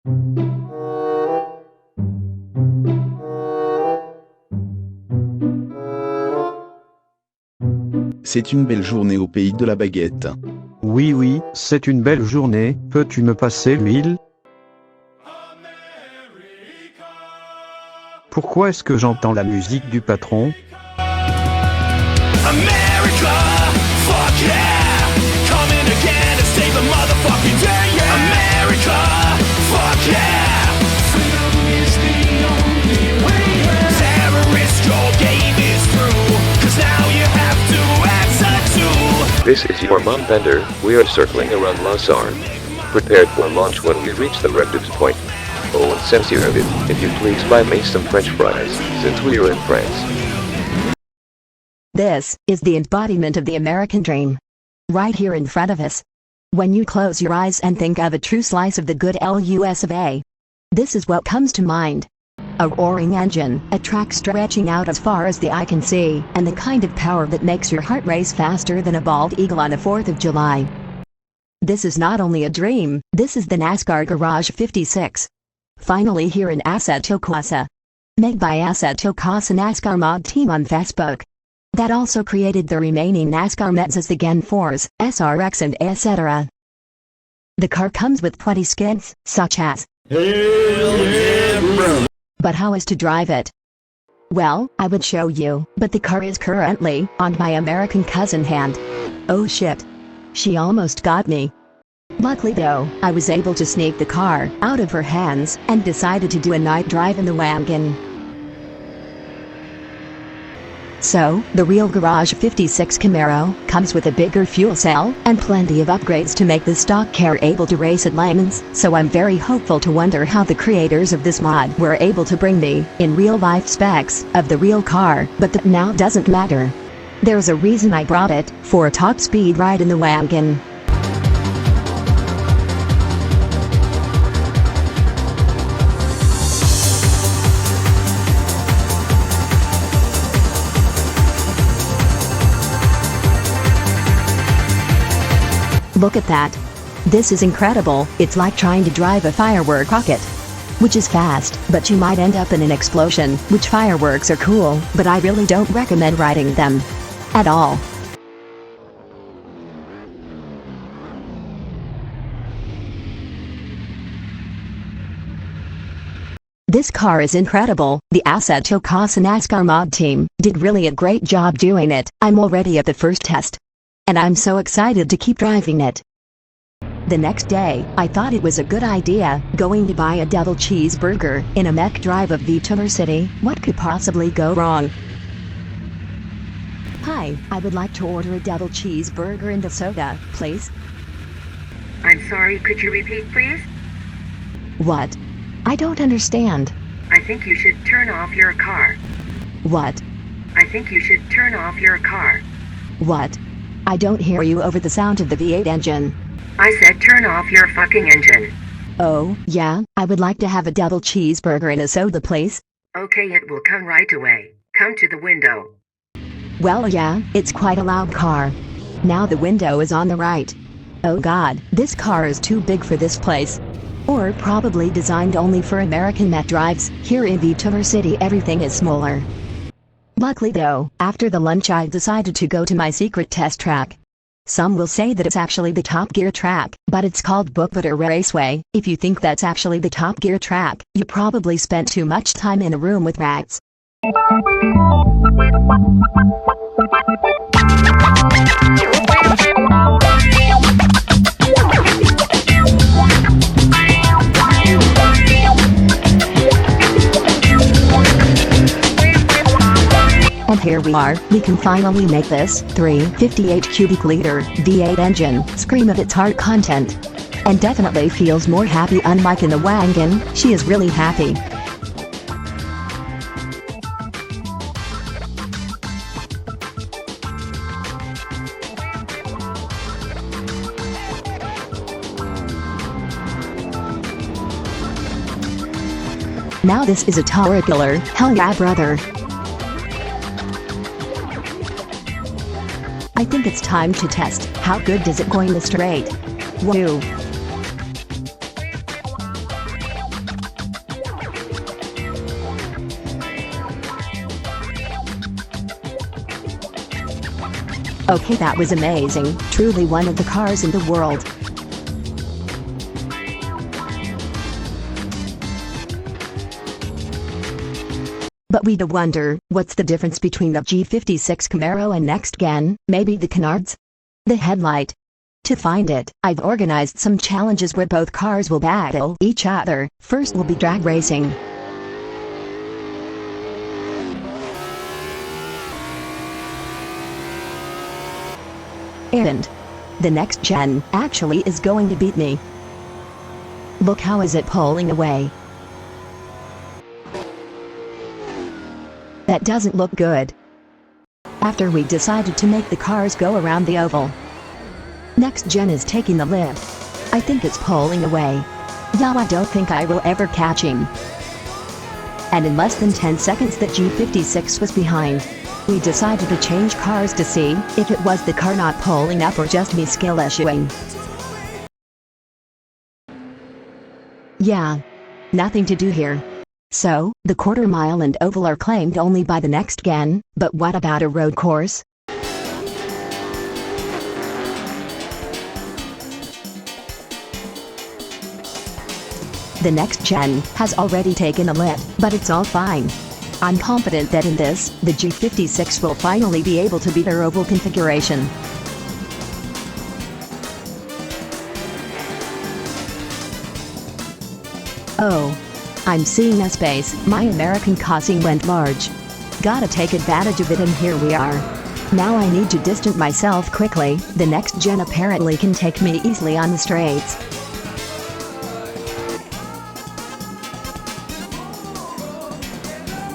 C'est une belle journée au pays de la baguette. Oui, c'est une belle journée. Peux-tu me passer l'huile? Pourquoi est-ce que j'entends la musique du patron? America, fuck yeah, coming again to save the motherfucking day, yeah. America, fuck yeah, freedom is the only way, yeah. Terrorist, your game is through, cause now you have to answer to. This is your mom Bender, we are circling around La Sarthe. Prepared for launch when we reach the reference point. Oh, and ᴍᴜꞱᴃ, if you please buy me some French fries, since we are in France. This is the embodiment of the American dream. Right here in front of us. When you close your eyes and think of a true slice of the good US of A. This is what comes to mind. A roaring engine, a track stretching out as far as the eye can see, and the kind of power that makes your heart race faster than a bald eagle on a 4th of July. This is not only a dream, this is the NASCAR Garage 56. Finally here in Assetto Corsa. Made by Assetto Corsa NASCAR mod team on Facebook. That also created the remaining NASCAR MEDs the Gen 4s, SRX and etc. The car comes with 20 skins, such as Hell yeah, bro. But how is to drive it? Well, I would show you, but the car is currently on my American cousin hand. Oh shit. She almost got me. Luckily though, I was able to sneak the car out of her hands and decided to do a night drive in the wagon. So, the real Garage 56 Camaro comes with a bigger fuel cell and plenty of upgrades to make the stock car able to race at MANS, so I'm very hopeful to wonder how the creators of this mod were able to bring me in real life specs of the real car, but that now doesn't matter. There's a reason I brought it, for a top speed ride in the wagon. Look at that. This is incredible. It's like trying to drive a firework rocket. Which is fast, but you might end up in an explosion, which fireworks are cool, but I really don't recommend riding them. At all. This car is incredible. The Assetto Corsa NASCAR mod team did really a great job doing it. I'm already at the first test. And I'm so excited to keep driving it. The next day, I thought it was a good idea, going to buy a double cheeseburger in a McDrive of Vitomer City. What could possibly go wrong? Hi, I would like to order a double cheeseburger and a soda, please. I'm sorry, could you repeat please? What? I don't understand. I think you should turn off your car. What? I think you should turn off your car. What? I don't hear you over the sound of the V8 engine. I said turn off your fucking engine. Oh, yeah, I would like to have a double cheeseburger and a soda, please. Okay, it will come right away. Come to the window. Well, yeah, it's quite a loud car. Now the window is on the right. Oh god, this car is too big for this place. Or probably designed only for American McDrives. Here in Vitomer City everything is smaller. Luckily though, after the lunch I decided to go to my secret test track. Some will say that it's actually the Top Gear track, but it's called ButtBeater Raceway. If you think that's actually the Top Gear track, you probably spent too much time in a room with rats. And here we are, we can finally make this 358 cubic liter V8 engine scream of its heart content. And definitely feels more happy, unlike in the wagon. She is really happy. Now this is a tower killer, hell yeah brother. I think it's time to test, how good does it go in the straight. Woo. Okay, that was amazing, truly one of the cars in the world. But we do wonder, what's the difference between the G56 Camaro and Next Gen, maybe the canards? The headlight? To find it, I've organized some challenges where both cars will battle each other. First will be drag racing. And the Next Gen actually is going to beat me. Look how is it pulling away. That doesn't look good. After we decided to make the cars go around the oval, Next Gen is taking the lead. I think it's pulling away. Now I don't think I will ever catch him. And in less than 10 seconds that G56 was behind. We decided to change cars to see if it was the car not pulling up or just me skill issuing. Yeah. Nothing to do here. So, the quarter mile and oval are claimed only by the Next Gen, but what about a road course? The Next Gen has already taken the lead, but it's all fine. I'm confident that in this, the G56 will finally be able to beat our oval configuration. Oh. I'm seeing a space. My American causing went large. Gotta take advantage of it, and here we are. Now I need to distance myself quickly. The Next Gen apparently can take me easily on the straights.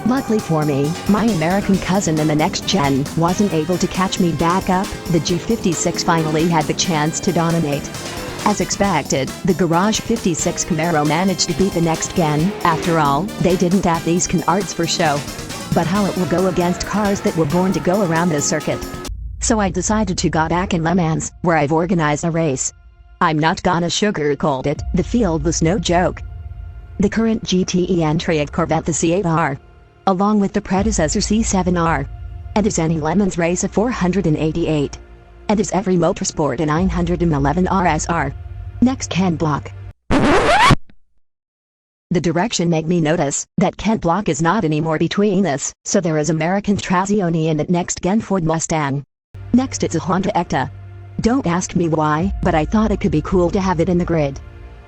Luckily for me, my American cousin in the Next Gen wasn't able to catch me back up. The G56 finally had the chance to dominate. As expected, the Garage 56 Camaro managed to beat the Next Gen. After all, they didn't have these canards for show. But how it will go against cars that were born to go around the circuit. So I decided to go back in MANS, where I've organized a race. I'm not gonna sugarcoat it, the field was no joke. The current GTE entry of Corvette the C8R, along with the predecessor C7R, and is any Lemons race of 488. And is every Motorsport a 911 RSR. Next Ken Block. The direction made me notice that Kent Block is not anymore between us, so there is American Trazioni in the Next Gen Ford Mustang. Next it's a Honda Ecta. Don't ask me why, but I thought it could be cool to have it in the grid.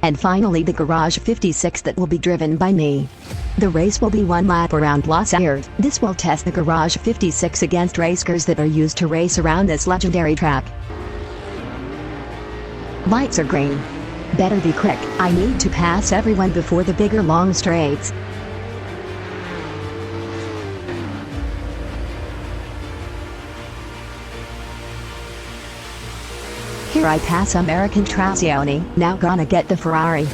And finally the Garage 56 that will be driven by me. The race will be one lap around Los Angeles. This will test the Garage 56 against race cars that are used to race around this legendary track. Lights are green. Better be quick, I need to pass everyone before the bigger long straights. Here I pass American Trazioni, now gonna get the Ferrari.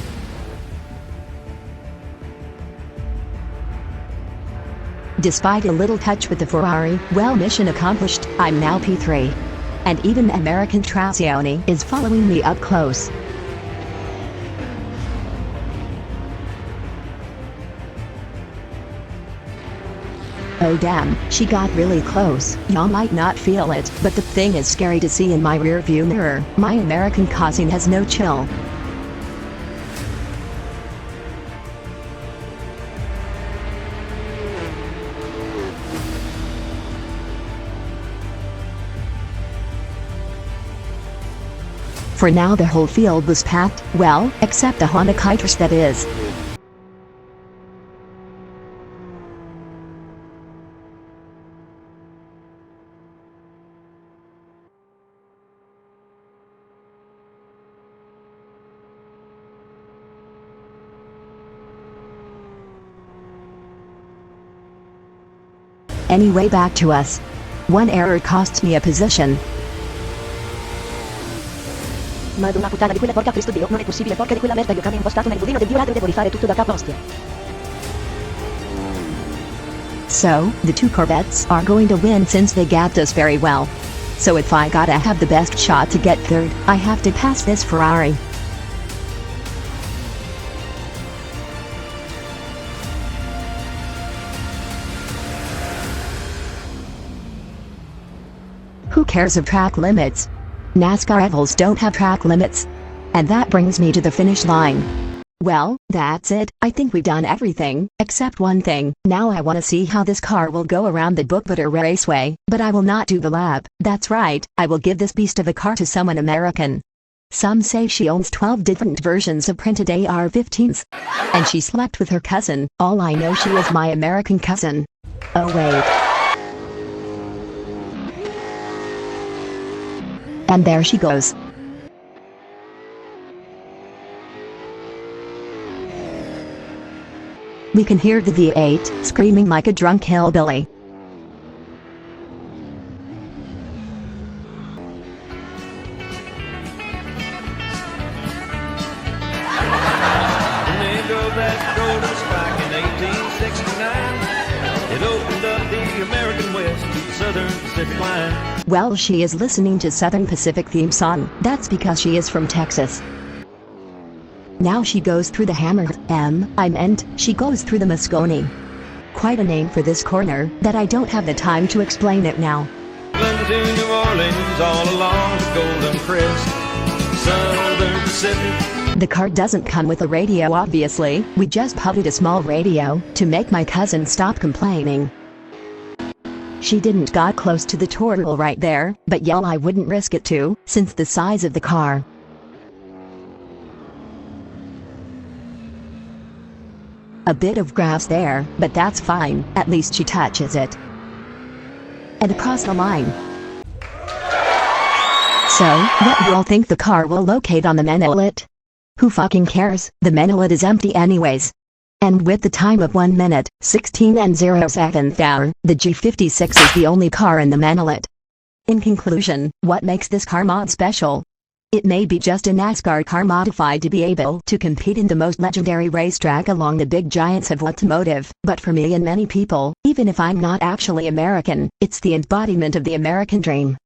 Despite a little touch with the Ferrari, well, mission accomplished, I'm now P3. And even American Trazioni is following me up close. Oh damn, she got really close. Y'all might not feel it, but the thing is scary to see in my rear view mirror. My American cousin has no chill. For now the whole field was packed, well, except the Honda Kiters, that is. Anyway, back to us. One error costs me a position. Madonna puttana di quella, porca Cristo Dio, non è possibile, porca di quella merda, io cambio impostato nel budino del dio ladro, devo rifare tutto da capo, ostia. So, the two Corvettes are going to win since they gapped us very well. So if I gotta have the best shot to get third, I have to pass this Ferrari. Who cares of track limits? NASCAR rivals don't have track limits. And that brings me to the finish line. Well, that's it. I think we've done everything, except one thing. Now I want to see how this car will go around the ButtBeater Raceway, but I will not do the lap. That's right, I will give this beast of a car to someone American. Some say she owns 12 different versions of printed AR-15s. And she slept with her cousin. All I know, she is my American cousin. Oh wait. And there she goes. We can hear the V8 screaming like a drunk hillbilly. That golden spike in 1869. It opened up the American West to the Southern Pacific line. Well, she is listening to Southern Pacific theme song. That's because she is from Texas. Now she goes through the Hammered she goes through the Moscone. Quite a name for this corner that I don't have the time to explain it now. To New Orleans, all along the Golden Crest, Southern Pacific. The car doesn't come with a radio, obviously. We just putted a small radio to make my cousin stop complaining. She didn't got close to the turtle right there, but yeah, I wouldn't risk it to, since the size of the car. A bit of grass there, but that's fine, at least she touches it. And across the line. So, what do y'all think the car will locate on the Manillet? Who fucking cares? The Manillet is empty anyways. And with the time of 1 minute, 16 and 0 seconds hour, the G56 is the only car in the Manillet. In conclusion, what makes this car mod special? It may be just a NASCAR car modified to be able to compete in the most legendary racetrack along the big giants of automotive, but for me and many people, even if I'm not actually American, it's the embodiment of the American dream.